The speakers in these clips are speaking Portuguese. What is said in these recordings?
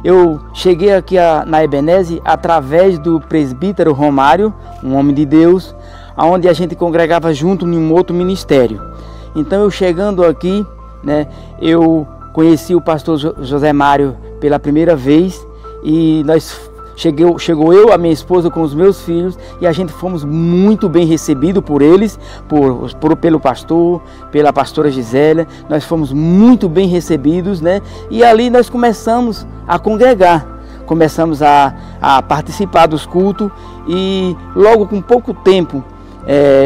eu cheguei aqui na Ebenezer através do presbítero Romário, um homem de Deus, onde a gente congregava junto em um outro ministério. Então eu chegando aqui, né, eu conheci o pastor José Mário pela primeira vez e chegou eu, a minha esposa com os meus filhos, e a gente fomos muito bem recebidos por eles, pelo pastor, pela pastora Gisélia. Nós fomos muito bem recebidos, né? E ali nós começamos a congregar, começamos a participar dos cultos, e logo com pouco tempo,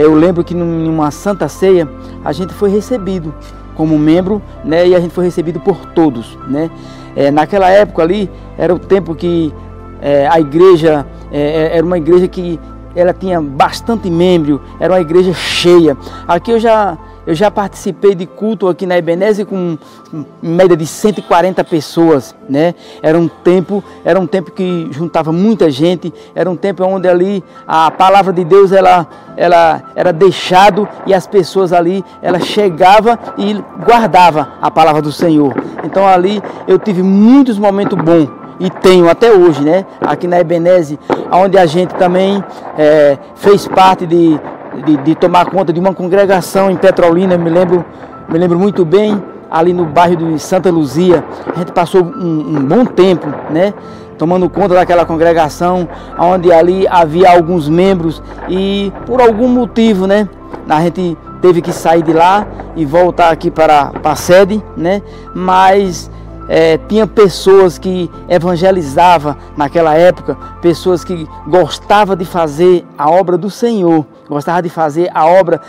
eu lembro que numa Santa Ceia a gente foi recebido como membro, né? E a gente foi recebido por todos, né? Naquela época ali era o tempo que a igreja era uma igreja que ela tinha bastante membro, era uma igreja cheia. Aqui eu já participei de culto aqui na Ebenezer com em média de 140 pessoas, né? Era um tempo que juntava muita gente, era um tempo onde ali a palavra de Deus ela era deixado, e as pessoas ali ela chegava e guardava a palavra do Senhor. Então ali eu tive muitos momentos bons. E tenho até hoje, né? Aqui na Ebenezer, onde a gente também fez parte de tomar conta de uma congregação em Petrolina. Me lembro muito bem, ali no bairro de Santa Luzia. A gente passou um bom tempo, né, tomando conta daquela congregação, onde ali havia alguns membros, e por algum motivo, né, a gente teve que sair de lá e voltar aqui para a sede, né? Mas tinha pessoas que evangelizavam naquela época, pessoas que gostavam de fazer a obra do Senhor, gostavam de fazer a obra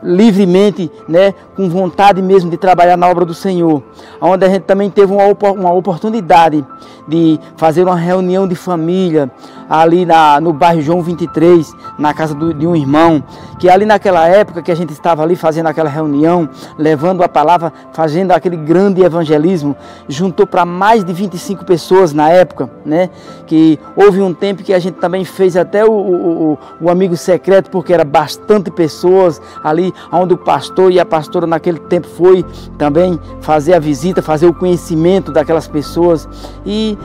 livremente, né, com vontade mesmo de trabalhar na obra do Senhor, onde a gente também teve uma oportunidade de fazer uma reunião de família ali no bairro João 23, na casa de um irmão, que ali naquela época que a gente estava ali fazendo aquela reunião, levando a palavra, fazendo aquele grande evangelismo, juntou para mais de 25 pessoas na época, né? Que houve um tempo que a gente também fez até o amigo secreto, porque era bastante pessoas ali, onde o pastor e a pastora naquele tempo foi também fazer a visita, fazer o conhecimento daquelas pessoas. E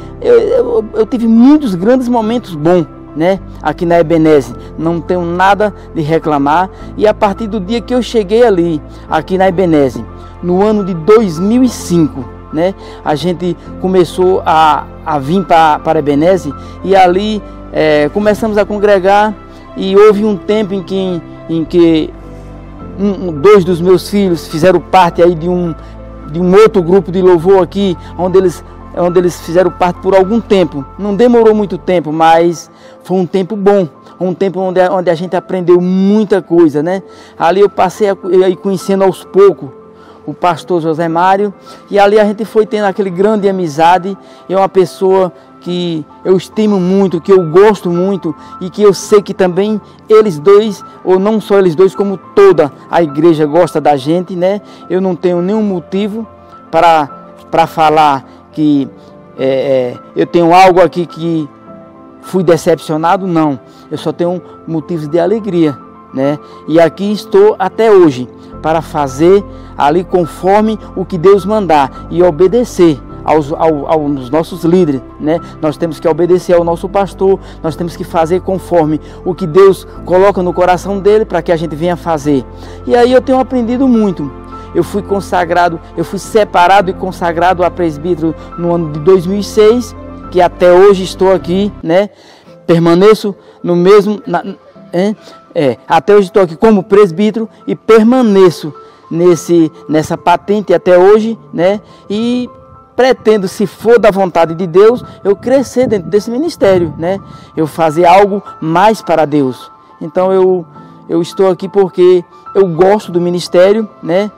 eu tive muitos grandes momentos bons, né, aqui na Ebenezer. Não tenho nada de reclamar. E a partir do dia que eu cheguei ali, aqui na Ebenezer, no ano de 2005, né, a gente começou a vir para Ebenezer, e ali começamos a congregar. E houve um tempo em que dois dos meus filhos fizeram parte aí de um outro grupo de louvor aqui, onde eles fizeram parte por algum tempo. Não demorou muito tempo, mas foi um tempo bom, um tempo onde a gente aprendeu muita coisa, né? Ali eu passei a ir conhecendo aos poucos o pastor José Mário, e ali a gente foi tendo aquele grande amizade. É uma pessoa que eu estimo muito, que eu gosto muito, e que eu sei que também eles dois, ou não só eles dois, como toda a igreja gosta da gente, né? Eu não tenho nenhum motivo para falar que eu tenho algo aqui que fui decepcionado, não. Eu só tenho motivos de alegria, né? E aqui estou até hoje para fazer ali conforme o que Deus mandar e obedecer aos nossos líderes, né? Nós temos que obedecer ao nosso pastor, nós temos que fazer conforme o que Deus coloca no coração dele para que a gente venha fazer. E aí eu tenho aprendido muito. Eu fui separado e consagrado a presbítero no ano de 2006, que até hoje estou aqui, né? Permaneço no mesmo, até hoje estou aqui como presbítero e permaneço nessa patente até hoje, né? E pretendo, se for da vontade de Deus, eu crescer dentro desse ministério, né? Eu fazer algo mais para Deus. Então eu estou aqui porque eu gosto do ministério, né?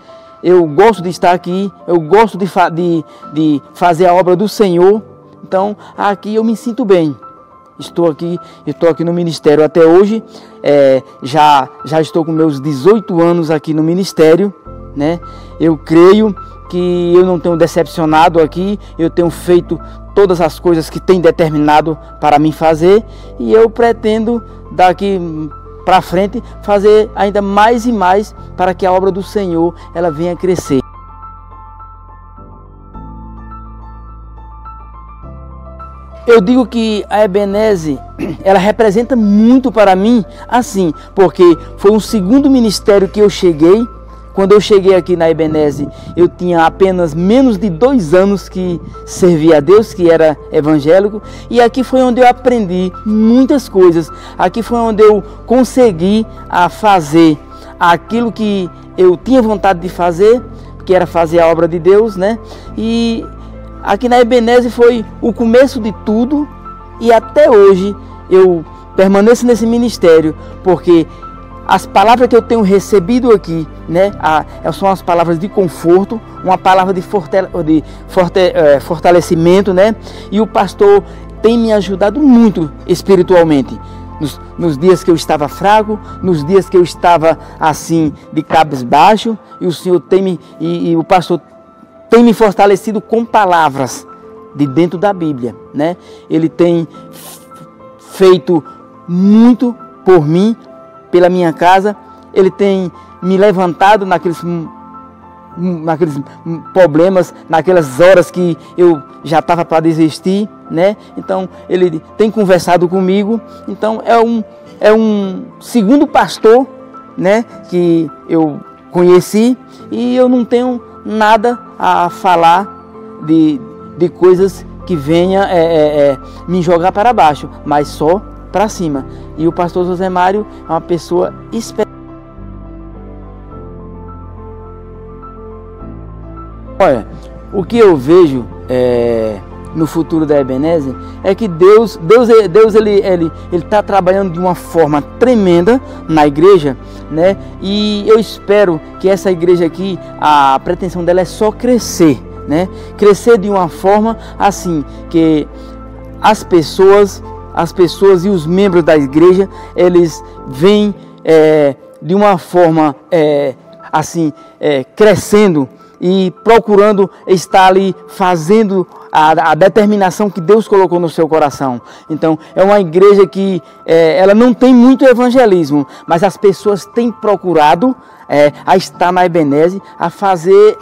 Eu gosto de estar aqui, eu gosto de fazer a obra do Senhor. Então aqui eu me sinto bem. Estou aqui no ministério até hoje. Já estou com meus 18 anos aqui no ministério, né? Eu creio que eu não tenho decepcionado aqui, eu tenho feito todas as coisas que tem determinado para mim fazer, e eu pretendo daqui para frente fazer ainda mais e mais para que a obra do Senhor, ela venha crescer. Eu digo que a Ebenezer, ela representa muito para mim, assim, porque foi um segundo ministério que eu cheguei. Quando eu cheguei aqui na Ebenezer, eu tinha apenas menos de 2 anos que servia a Deus, que era evangélico. E aqui foi onde eu aprendi muitas coisas. Aqui foi onde eu consegui fazer aquilo que eu tinha vontade de fazer, que era fazer a obra de Deus, né? E aqui na Ebenezer foi o começo de tudo. E até hoje eu permaneço nesse ministério, porque as palavras que eu tenho recebido aqui, né, são as palavras de conforto, uma palavra de fortalecimento, né? E o pastor tem me ajudado muito espiritualmente. Nos dias que eu estava fraco, nos dias que eu estava assim, de cabisbaixo, e o Senhor e o pastor tem me fortalecido com palavras de dentro da Bíblia, né? Ele tem feito muito por mim, pela minha casa. Ele tem me levantado naqueles problemas, naquelas horas que eu já estava para desistir, né? Então ele tem conversado comigo. Então é um segundo pastor, né, que eu conheci, e eu não tenho nada a falar de coisas que venha me jogar para baixo, mas só para cima. E o pastor José Mário é uma pessoa especial. Olha, o que eu vejo no futuro da Ebenezer é que Deus ele está trabalhando de uma forma tremenda na igreja, né? E eu espero que essa igreja aqui, a pretensão dela é só crescer, né? Crescer de uma forma assim que as pessoas e os membros da igreja, eles vêm de uma forma crescendo e procurando estar ali fazendo a determinação que Deus colocou no seu coração. Então é uma igreja que ela não tem muito evangelismo, mas as pessoas têm procurado a estar na Ebenezer, a fazer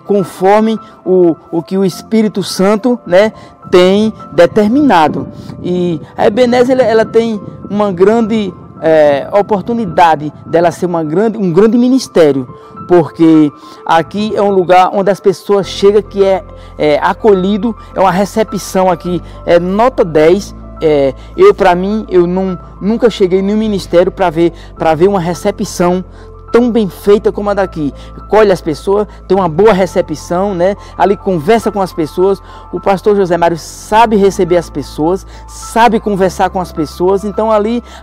conforme o que o Espírito Santo, né, tem determinado. E a Ebenezer ela tem uma grande oportunidade dela ser um grande ministério, porque aqui é um lugar onde as pessoas chegam, que é acolhido, é uma recepção aqui, nota 10. Eu nunca cheguei no ministério para ver uma recepção tão bem feita como a daqui. Colhe as pessoas, tem uma boa recepção, né? Ali conversa com as pessoas. O pastor José Mário sabe receber as pessoas, sabe conversar com as pessoas. Então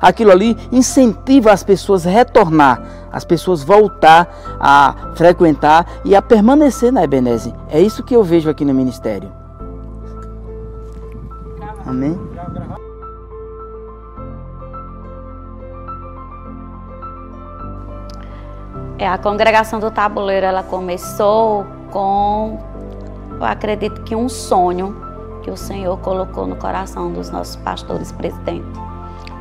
aquilo ali incentiva as pessoas a retornar, as pessoas voltar a frequentar e a permanecer na Ebenezer. É isso que eu vejo aqui no ministério. Amém? A congregação do Tabuleiro, ela começou com, eu acredito que um sonho que o Senhor colocou no coração dos nossos pastores presidentes,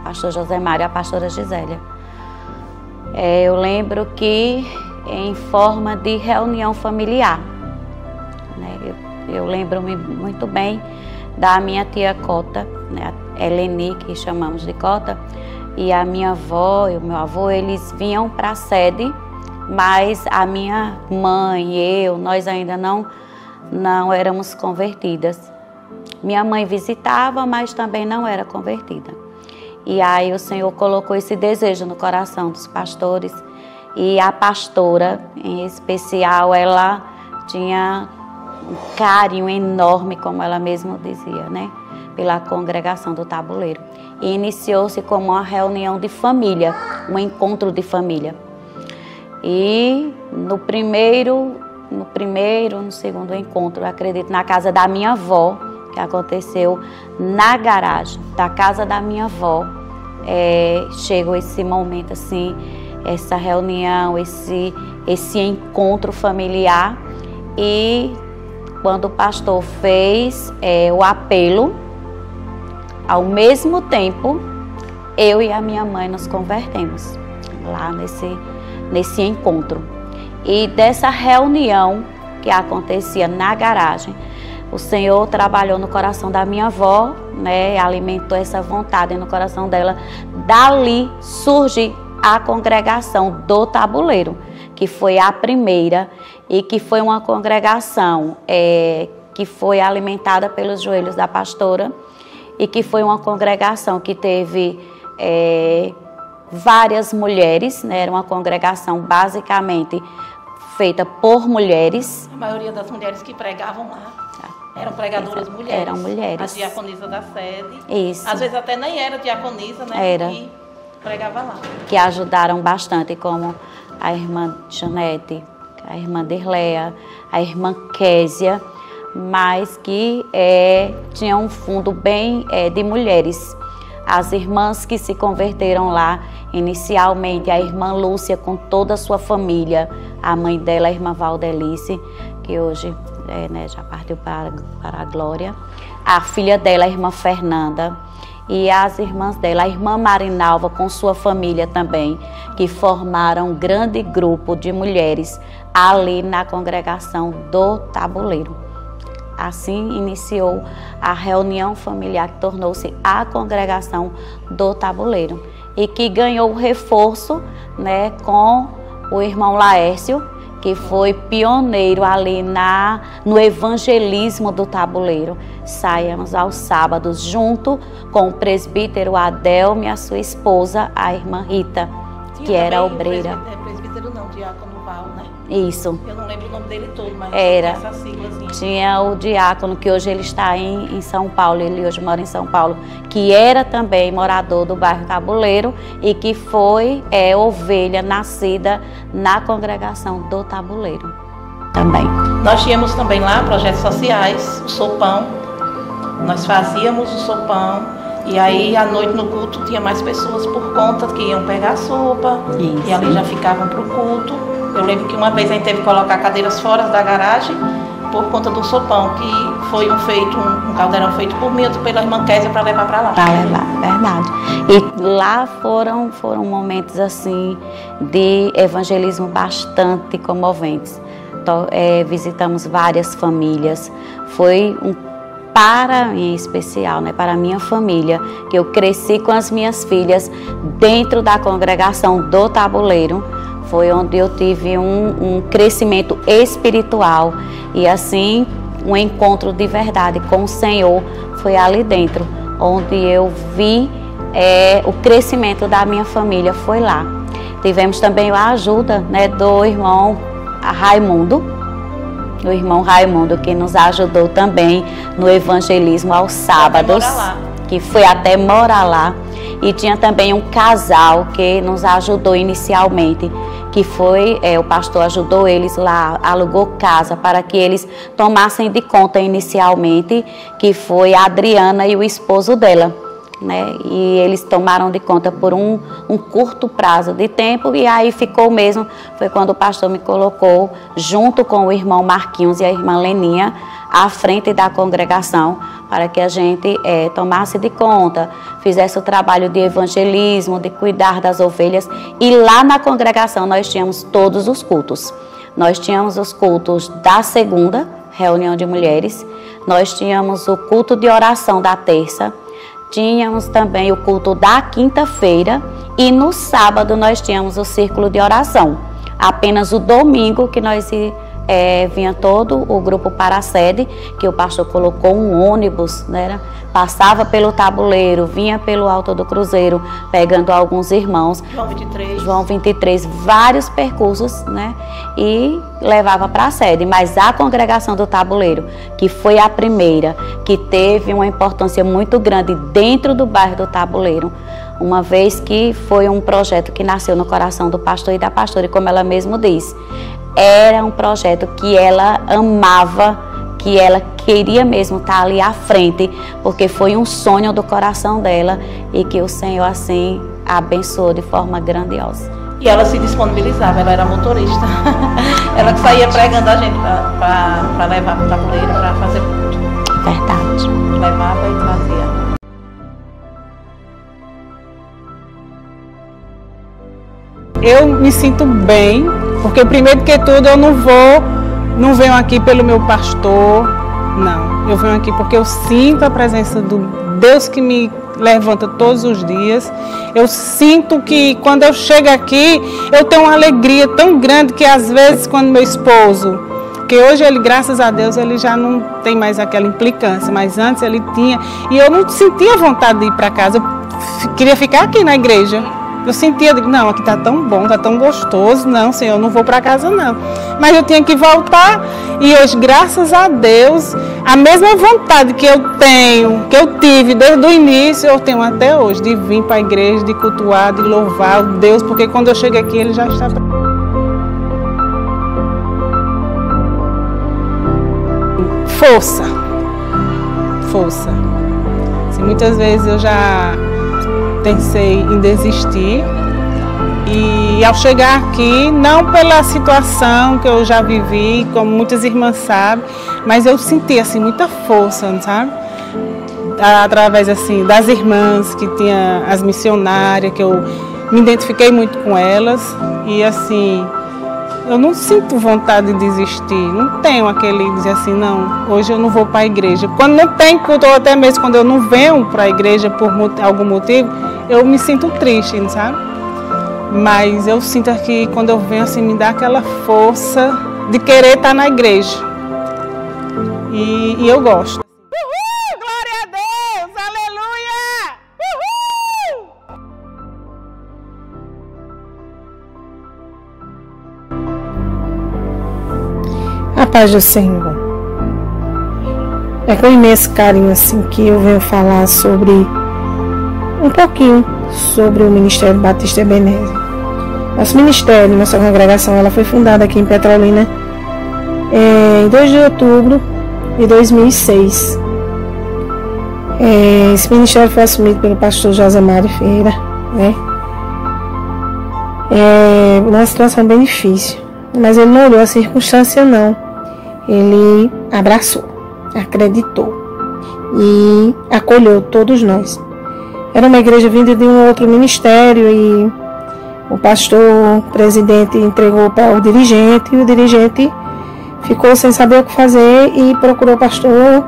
pastor José Mário e a pastora Gisélia. Eu lembro que em forma de reunião familiar, né? Eu lembro-me muito bem da minha tia Cota, né? Eleni, que chamamos de Cota, e a minha avó e o meu avô, eles vinham para a sede, mas a minha mãe e nós ainda não éramos convertidas. Minha mãe visitava, mas também não era convertida. E aí o Senhor colocou esse desejo no coração dos pastores, e a pastora, em especial, ela tinha um carinho enorme, como ela mesma dizia, né, pela congregação do Tabuleiro. E iniciou-se como uma reunião de família, um encontro de família. E no segundo encontro, eu acredito, na casa da minha avó, que aconteceu na garagem da casa da minha avó, chegou esse momento assim, essa reunião, esse encontro familiar. E quando o pastor fez o apelo, ao mesmo tempo, eu e a minha mãe nos convertemos lá nesse encontro. E dessa reunião que acontecia na garagem, o Senhor trabalhou no coração da minha avó, né, alimentou essa vontade no coração dela. Dali surge a congregação do Tabuleiro, que foi a primeira e que foi uma congregação que foi alimentada pelos joelhos da pastora e que foi uma congregação que teve várias mulheres, né, era uma congregação basicamente feita por mulheres. A maioria das mulheres que pregavam lá eram pregadoras mulheres. Eram mulheres. A diaconisa da sede. Isso. Às vezes até nem era diaconisa, né? Era. Que pregava lá. Que ajudaram bastante, como a irmã Janete, a irmã Derleia, a irmã Késia, mas que tinha um fundo bem de mulheres. As irmãs que se converteram lá, inicialmente a irmã Lúcia com toda a sua família, a mãe dela, a irmã Valdelice, que hoje já partiu para a glória, a filha dela, a irmã Fernanda, e as irmãs dela, a irmã Marinalva com sua família também, que formaram um grande grupo de mulheres ali na congregação do Tabuleiro. Assim iniciou a reunião familiar que tornou-se a congregação do Tabuleiro e que ganhou reforço, né, com o irmão Laércio, que foi pioneiro ali no evangelismo do Tabuleiro. Saímos aos sábados junto com o presbítero Adelme e a sua esposa, a irmã Rita, que era obreira. Presbítero não, diácono Val, né? Isso. Eu não lembro o nome dele todo, mas era essa siglazinha. Tinha o diácono, que hoje ele está em São Paulo, ele hoje mora em São Paulo, que era também morador do bairro Tabuleiro e que foi ovelha nascida na congregação do Tabuleiro também. Nós tínhamos também lá projetos sociais, o sopão. Nós fazíamos o sopão e aí à noite no culto tinha mais pessoas por conta que iam pegar a sopa. Isso. E ali já ficavam para o culto. Eu lembro que uma vez a gente teve que colocar cadeiras fora da garagem por conta do sopão, que foi um caldeirão feito por mim, outro pela irmã Késia para levar para lá. Para levar, verdade. E lá foram momentos assim de evangelismo bastante comoventes. Então, visitamos várias famílias. Foi em especial, né, para a minha família, que eu cresci com as minhas filhas dentro da congregação do Tabuleiro. Foi onde eu tive um crescimento espiritual e assim um encontro de verdade com o Senhor. Foi ali dentro onde eu vi o crescimento da minha família, foi lá. Tivemos também a ajuda, né, do irmão Raimundo, o irmão Raimundo, que nos ajudou também no evangelismo aos sábados, que foi até morar lá. E tinha também um casal que nos ajudou inicialmente, que foi, o pastor ajudou eles lá, alugou casa para que eles tomassem de conta inicialmente, que foi a Adriana e o esposo dela, né? E eles tomaram de conta por um curto prazo de tempo e aí ficou mesmo, foi quando o pastor me colocou junto com o irmão Marquinhos e a irmã Leninha à frente da congregação para que a gente tomasse de conta, fizesse o trabalho de evangelismo, de cuidar das ovelhas. E lá na congregação nós tínhamos todos os cultos. Nós tínhamos os cultos da segunda, reunião de mulheres, nós tínhamos o culto de oração da terça, tínhamos também o culto da quinta-feira e no sábado nós tínhamos o círculo de oração. Apenas o domingo que nós vinha todo o grupo para a sede, que o pastor colocou um ônibus, né? Passava pelo Tabuleiro, vinha pelo Alto do Cruzeiro, pegando alguns irmãos. João 23, vários percursos, né? E levava para a sede. Mas a congregação do Tabuleiro, que foi a primeira, que teve uma importância muito grande dentro do bairro do Tabuleiro, uma vez que foi um projeto que nasceu no coração do pastor e da pastora, e como ela mesmo diz, era um projeto que ela amava, que ela queria mesmo estar ali à frente, porque foi um sonho do coração dela e que o Senhor assim abençoou de forma grandiosa. E ela se disponibilizava, ela era motorista. Ela que saía pregando a gente para levar para o Tabuleiro, para fazer culto. Verdade. Levava e trazia. Eu me sinto bem, porque primeiro que tudo eu não venho aqui pelo meu pastor, Não, eu venho aqui porque eu sinto a presença do Deus que me levanta todos os dias. Eu sinto que quando eu chego aqui, eu tenho uma alegria tão grande que às vezes quando meu esposo, que hoje ele, graças a Deus, ele já não tem mais aquela implicância, mas antes ele tinha, e eu não sentia vontade de ir para casa, eu queria ficar aqui na igreja. Eu sentia, não, aqui está tão bom, está tão gostoso, não, Senhor, eu não vou para casa não. Mas eu tinha que voltar e hoje, graças a Deus, a mesma vontade que eu tenho, que eu tive desde o início, eu tenho até hoje, de vir para a igreja, de cultuar, de louvar o Deus, porque quando eu chego aqui, Ele já está... Força. Assim, muitas vezes eu já pensei em desistir e ao chegar aqui, não pela situação que eu já vivi, como muitas irmãs sabem, mas eu senti assim muita força, sabe? Através assim das irmãs que tinha as missionárias, que eu me identifiquei muito com elas e assim eu não sinto vontade de desistir, não tenho aquele dizer assim, não, hoje eu não vou para a igreja. Quando não tem culto, ou até mesmo quando eu não venho para a igreja por algum motivo, eu me sinto triste, sabe? Mas eu sinto que quando eu venho assim, me dá aquela força de querer estar na igreja. E eu gosto. Uhul! Glória a Deus! Aleluia! Uhul! A paz do Senhor. É com imenso carinho assim que eu venho falar sobre um pouquinho sobre o Ministério Batista Ebenezer. Nosso ministério, nossa congregação, ela foi fundada aqui em Petrolina em 2 de outubro de 2006. Esse ministério foi assumido pelo pastor José Mário Ferreira, né? Uma situação bem difícil, mas ele não olhou a circunstância não. Ele abraçou, acreditou e acolheu todos nós. Era uma igreja vinda de um outro ministério e o pastor presidente entregou para o dirigente e o dirigente ficou sem saber o que fazer e procurou o pastor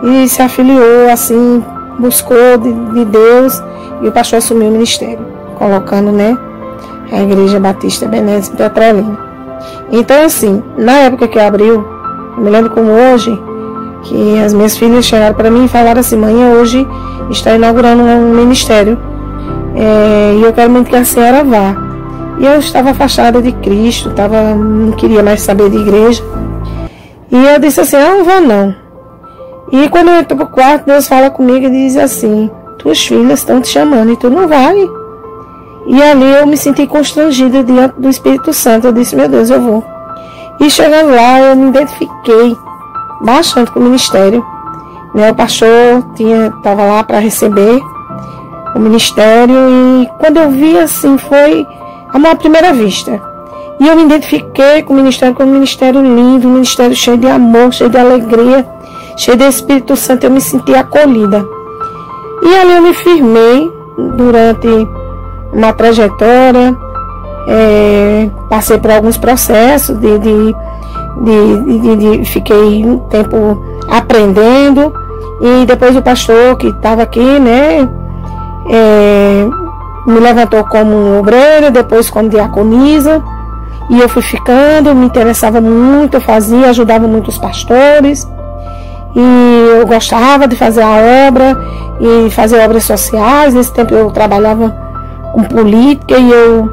e se afiliou, assim, buscou de Deus e o pastor assumiu o ministério, colocando, né, a Igreja Batista Ebenezer em Petrolina. Então, assim, na época que abriu, eu me lembro como hoje, que as minhas filhas chegaram para mim e falaram assim, mãe, hoje está inaugurando um ministério e eu quero muito que a senhora vá. E eu estava afastada de Cristo, não queria mais saber de igreja. E eu disse assim, não vou não. E quando eu entro para o quarto, Deus fala comigo e diz assim, tuas filhas estão te chamando e tu não vai. E ali eu me senti constrangida diante do Espírito Santo. Eu disse, meu Deus, eu vou. E chegando lá, eu me identifiquei bastante com o ministério. O pastor estava lá para receber o ministério e quando eu vi assim, foi amor à primeira vista. E eu me identifiquei com o ministério como um ministério lindo, um ministério cheio de amor, cheio de alegria, cheio de Espírito Santo, eu me senti acolhida. E ali eu me firmei durante uma trajetória, passei por alguns processos, fiquei um tempo aprendendo, e depois o pastor que estava aqui, né, me levantou como um obreiro, depois como diaconisa, e eu fui ficando, me interessava muito, eu fazia, ajudava muito os pastores, e eu gostava de fazer a obra, e fazer obras sociais. Nesse tempo eu trabalhava com política, e eu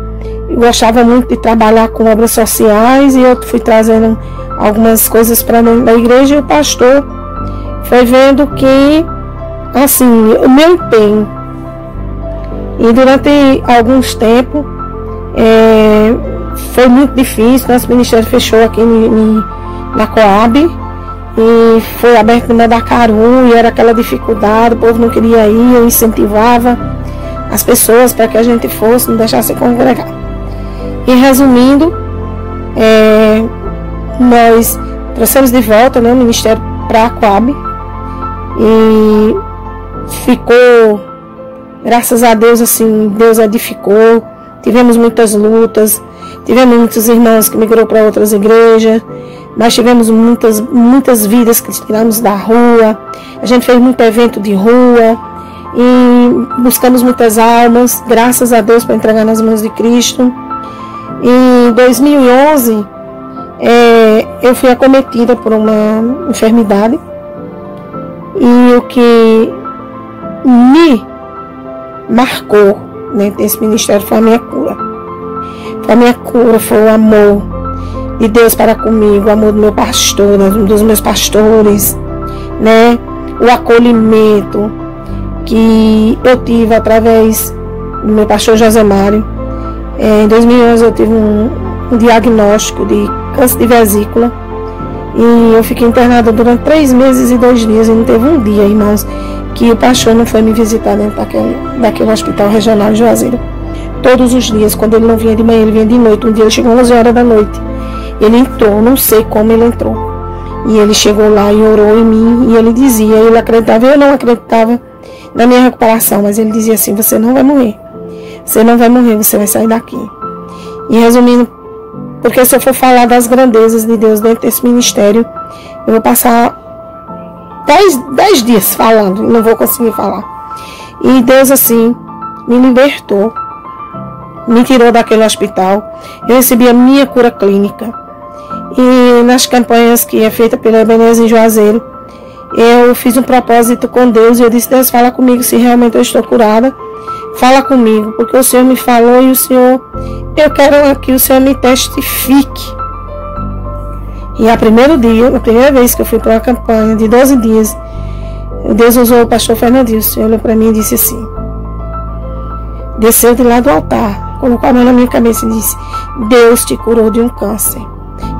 gostava muito de trabalhar com obras sociais, e eu fui trazendo algumas coisas para dentro da igreja, e o pastor foi vendo que, assim, o meu empenho. E durante alguns tempos, foi muito difícil. Nosso ministério fechou aqui na Coab, e foi aberto no Mandacaru, e era aquela dificuldade, o povo não queria ir, eu incentivava as pessoas para que a gente fosse, não deixasse congregar. E resumindo, nós trouxemos de volta, né, o ministério para a Coab, e ficou, graças a Deus, assim, Deus edificou. Tivemos muitas lutas, tivemos muitos irmãos que migrou para outras igrejas, Nós tivemos muitas vidas que tiramos da rua. A gente fez muito evento de rua e buscamos muitas almas, graças a Deus, para entregar nas mãos de Cristo. Em 2011, eu fui acometida por uma enfermidade e o que me marcou dentro desse ministério foi a minha cura. Foi a minha cura, foi o amor de Deus para comigo, o amor do meu pastor, dos meus pastores, né? O acolhimento que eu tive através do meu pastor José Mário. Em 2011 eu tive um diagnóstico de câncer de vesícula e eu fiquei internada durante 3 meses e 2 dias e não teve um dia, irmãos, que o pastor não foi me visitar dentro daquele hospital regional de Juazeiro. Todos os dias, quando ele não vinha de manhã, ele vinha de noite. Um dia ele chegou às 11 horas da noite. Ele entrou, não sei como ele entrou. E ele chegou lá e orou em mim. E ele dizia, ele acreditava, eu não acreditava na minha recuperação. Mas ele dizia assim, você não vai morrer. Você não vai morrer, você vai sair daqui. E resumindo, porque se eu for falar das grandezas de Deus dentro desse ministério, eu vou passar 10 dias falando, não vou conseguir falar. E Deus assim me libertou, me tirou daquele hospital. Eu recebi a minha cura clínica. E nas campanhas que é feita pela Ebenezer em Juazeiro, eu fiz um propósito com Deus e eu disse, Deus, fala comigo se realmente eu estou curada. Fala comigo, porque o Senhor me falou e o Senhor, eu quero que o Senhor me testifique. E a primeira vez que eu fui para uma campanha de 12 dias, Deus usou o pastor Fernandinho. O Senhor olhou para mim e disse assim, desceu de lá do altar, colocou a mão na minha cabeça e disse, Deus te curou de um câncer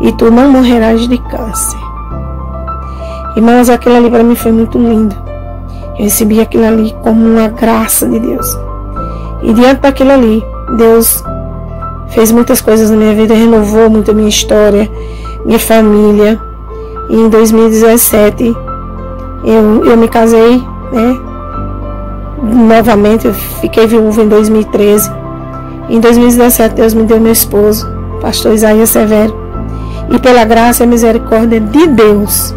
e tu não morrerás de câncer. Irmãos, aquilo ali para mim foi muito lindo. Eu recebi aquilo ali como uma graça de Deus. E diante daquilo ali, Deus fez muitas coisas na minha vida, renovou muito a minha história, minha família. E em 2017, eu me casei, né? Novamente, eu fiquei viúva em 2013. Em 2017, Deus me deu meu esposo, pastor Isaías Severo. E pela graça e misericórdia de Deus,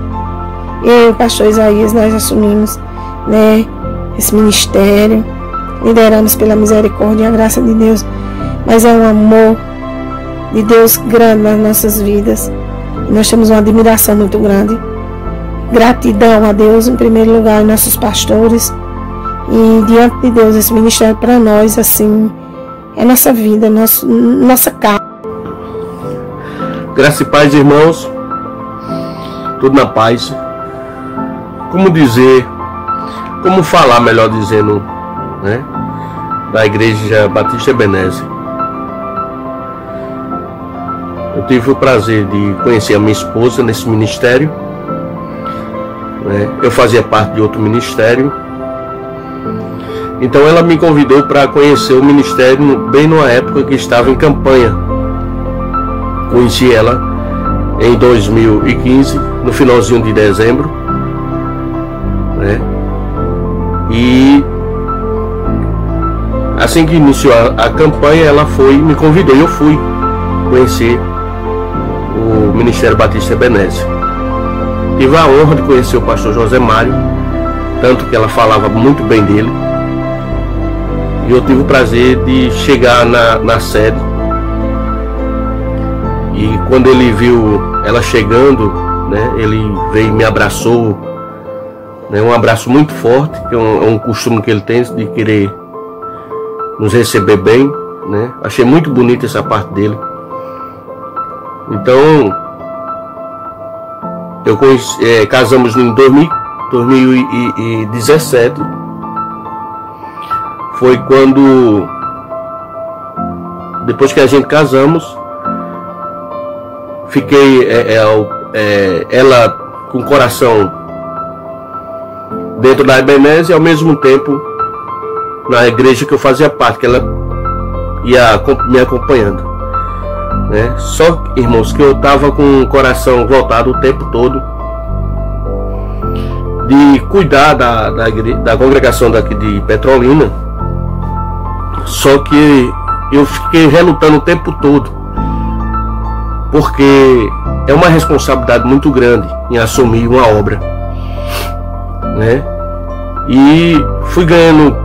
eu, pastor Isaías, nós assumimos, né, esse ministério. Lideramos pela misericórdia e a graça de Deus. Mas é um amor de Deus grande nas nossas vidas. E nós temos uma admiração muito grande. Gratidão a Deus em primeiro lugar, nossos pastores. E diante de Deus, esse ministério para nós, assim, é nossa vida, nossa casa. Graça e paz, irmãos. Tudo na paz. Como falar, melhor dizendo, né, da Igreja Batista Ebenezer. Eu tive o prazer de conhecer a minha esposa nesse ministério, né? Eu fazia parte de outro ministério, então ela me convidou para conhecer o ministério bem numa época que estava em campanha. Conheci ela em 2015, no finalzinho de dezembro, né? E assim que iniciou a campanha, ela me convidou e eu fui conhecer o Ministério Batista Ebenezer. Tive a honra de conhecer o pastor José Mário, tanto que ela falava muito bem dele. E eu tive o prazer de chegar na sede. E quando ele viu ela chegando, né, ele veio e me abraçou, né, um abraço muito forte, que é um costume que ele tem de querer nos receber bem, né? Achei muito bonita essa parte dele. Então, casamos em 2017. Foi quando, depois que a gente casamos, fiquei ela com o coração dentro da Ebenezer e ao mesmo tempo na igreja que eu fazia parte, que ela ia me acompanhando, né? Só, irmãos, que eu estava com o coração voltado o tempo todo de cuidar da congregação daqui de Petrolina. Só que eu fiquei relutando o tempo todo porque é uma responsabilidade muito grande em assumir uma obra, né? E fui ganhando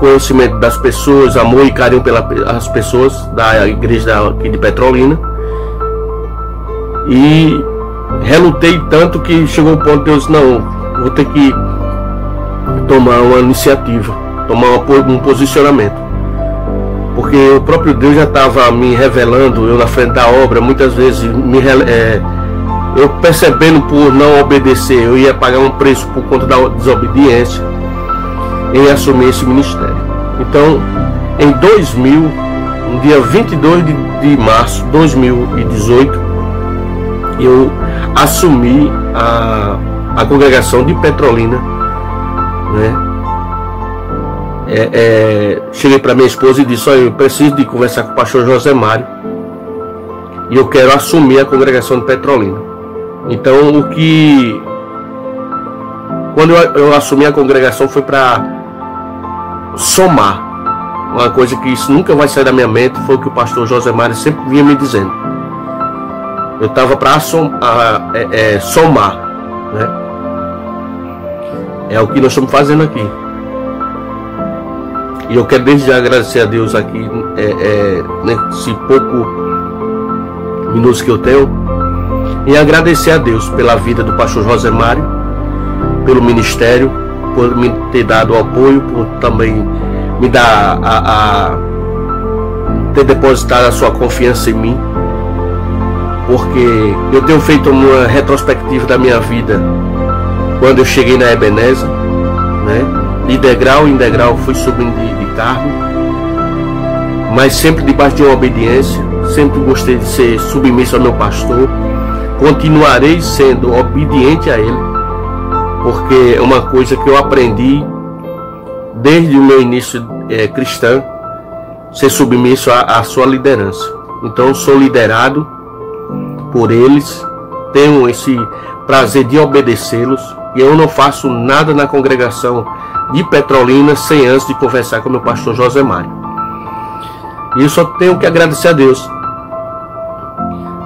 conhecimento das pessoas, amor e carinho pelas pessoas da igreja aqui de Petrolina, e relutei tanto que chegou um ponto que eu disse, não, vou ter que tomar uma iniciativa, tomar um posicionamento, porque o próprio Deus já estava me revelando, eu na frente da obra, muitas vezes eu percebendo por não obedecer, eu ia pagar um preço por conta da desobediência em assumir esse ministério. Então, em 2000, no dia 22 de março de 2018, eu assumi a congregação de Petrolina, né? Cheguei para minha esposa e disse, olha, eu preciso de conversar com o pastor José Mário e eu quero assumir a congregação de Petrolina. Então, quando eu assumi a congregação foi para somar. Uma coisa que isso nunca vai sair da minha mente foi o que o pastor José Mário sempre vinha me dizendo. Eu estava para somar, né? É o que nós estamos fazendo aqui. E eu quero desde já agradecer a Deus aqui, nesse pouco minutos que eu tenho, e agradecer a Deus pela vida do pastor José Mário, pelo ministério, por me ter dado o apoio, por também me dar ter depositado a sua confiança em mim, porque eu tenho feito uma retrospectiva da minha vida quando eu cheguei na Ebenezer, né? De degrau em degrau fui subindo de cargo, mas sempre debaixo de uma obediência. Sempre gostei de ser submisso ao meu pastor, continuarei sendo obediente a ele, porque é uma coisa que eu aprendi desde o meu início cristão, ser submisso à sua liderança. Então sou liderado por eles, tenho esse prazer de obedecê-los, e eu não faço nada na congregação de Petrolina sem antes de conversar com o meu pastor José Mário. E eu só tenho que agradecer a Deus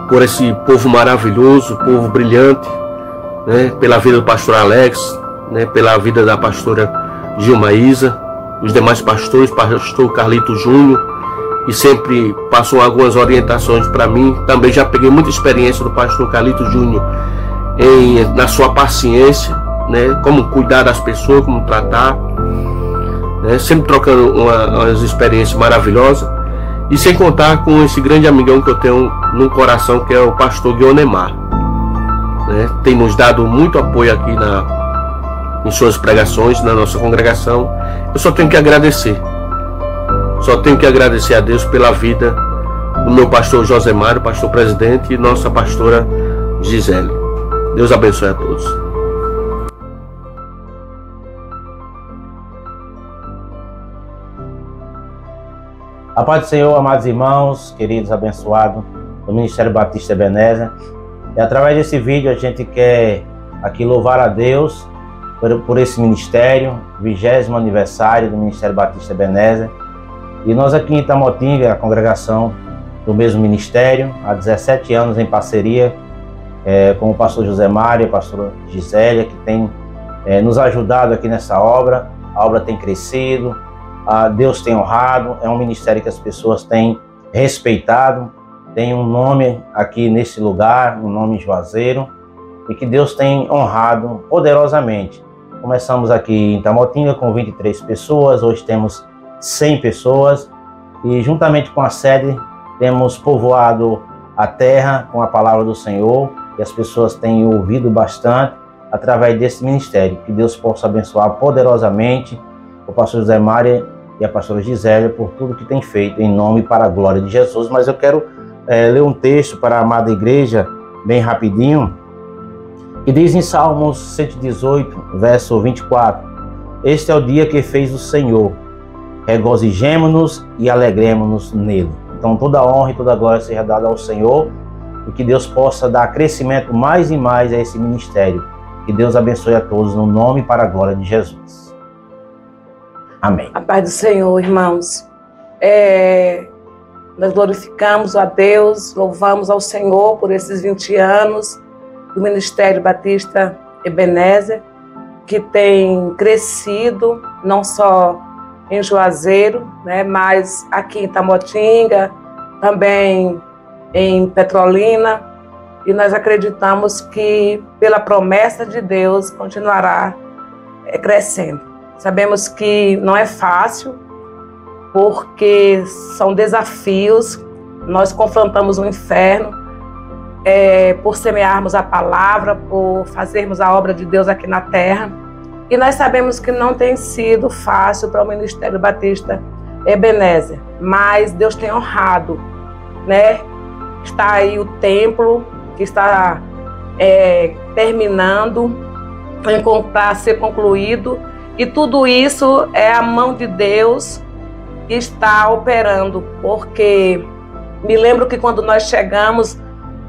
por esse povo maravilhoso, povo brilhante, né, pela vida do pastor Alex, né, pela vida da pastora Gilma Isa, os demais pastores, pastor Carlito Júnior, que sempre passam algumas orientações para mim. Também já peguei muita experiência do pastor Carlito Júnior na sua paciência, né, como cuidar das pessoas, como tratar, né, sempre trocando umas experiências maravilosas. E sem contar com esse grande amigão que eu tenho no coração, que é o pastor Guionemar, né? Tem nos dado muito apoio aqui em suas pregações, na nossa congregação. Eu só tenho que agradecer. Só tenho que agradecer a Deus pela vida do meu pastor José Mário, pastor presidente, e nossa pastora Gisele. Deus abençoe a todos. A paz do Senhor, amados irmãos, queridos abençoados do Ministério Batista Ebenezer. E através desse vídeo a gente quer aqui louvar a Deus por esse ministério, 20º aniversário do Ministério Batista Ebenezer. E nós aqui em Itamotinga, a congregação do mesmo ministério, há 17 anos em parceria com o pastor José Mário e a pastora Gisélia, que tem nos ajudado aqui nessa obra. A obra tem crescido, Deus tem honrado, é um ministério que as pessoas têm respeitado, tem um nome aqui nesse lugar, um nome Juazeiro, e que Deus tem honrado poderosamente. Começamos aqui em Itamotinga com 23 pessoas, hoje temos 100 pessoas, e juntamente com a sede temos povoado a terra com a palavra do Senhor, e as pessoas têm ouvido bastante através desse ministério. Que Deus possa abençoar poderosamente o pastor José Mário e a pastora Gisélia por tudo que tem feito, em nome e para a glória de Jesus. Mas eu quero ler um texto para a amada igreja, bem rapidinho, que diz em Salmos 118, verso 24: Este é o dia que fez o Senhor, regozijemo-nos e alegremo-nos nele. Então toda a honra e toda a glória seja dada ao Senhor, e que Deus possa dar crescimento mais e mais a esse ministério. Que Deus abençoe a todos, no nome e para a glória de Jesus. Amém. A paz do Senhor, irmãos. Nós glorificamos a Deus, louvamos ao Senhor por esses 20 anos do Ministério Batista Ebenezer, que tem crescido, não só em Juazeiro, né, mas aqui em Tamotinga, também em Petrolina, e nós acreditamos que, pela promessa de Deus, continuará crescendo. Sabemos que não é fácil, porque são desafios, nós confrontamos o inferno, por semearmos a palavra, por fazermos a obra de Deus aqui na terra. E nós sabemos que não tem sido fácil para o Ministério Batista Ebenezer, mas Deus tem honrado, né? Está aí o templo que está terminando para ser concluído, e tudo isso é a mão de Deus que está operando, porque me lembro que quando nós chegamos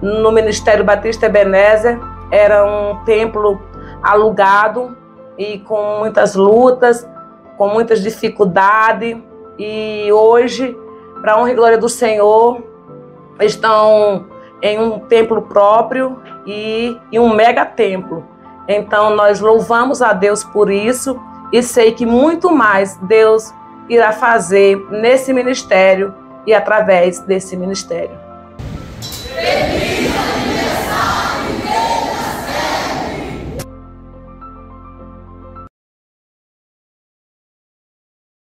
no Ministério Batista Ebenezer, era um templo alugado e com muitas lutas, com muitas dificuldades, e hoje, para a honra e glória do Senhor, estão em um templo próprio e um mega templo. Então nós louvamos a Deus por isso, e sei que muito mais Deus irá fazer nesse ministério e através desse ministério.